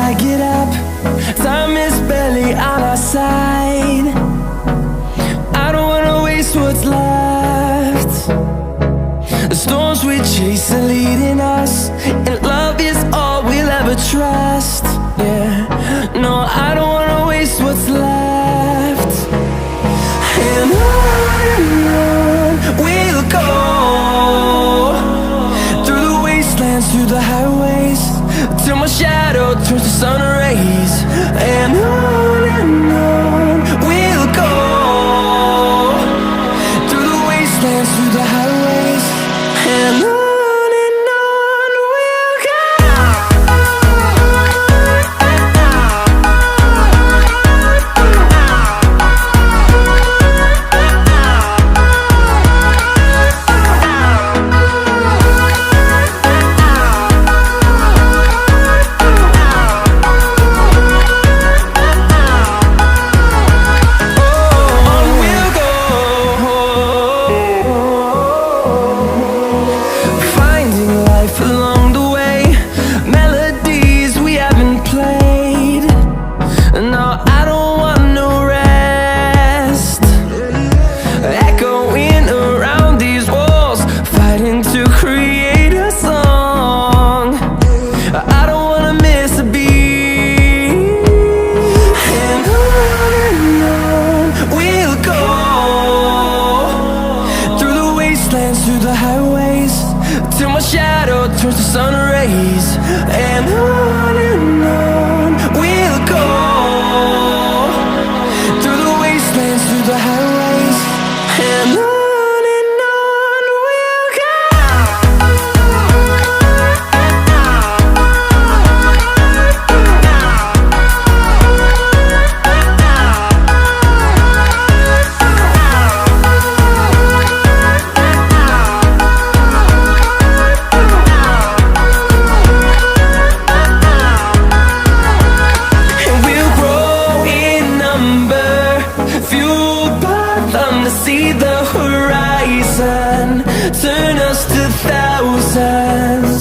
I get up, time is barely on our side. I don't wanna waste what's left. The storms we chase are leading us, and love is all we'll ever trust. Yeah, no, I don't wanna waste what's left. And on we'll go, through the wastelands, through the highways, till my shadow turns to sun rays. And on we'll go, through the wastelands, through the highways, and on. Along the way, melodies we haven't played. No, I don't want no rest. Echoing around these walls, fighting to create a song. I don't wanna miss a beat. And on we'll go, through the wastelands, through the highways, till my shadow turns to sun rays. And on we'll go, through the wastelands, through the highways, and on we'll go. See the horizon, turn us to thousands.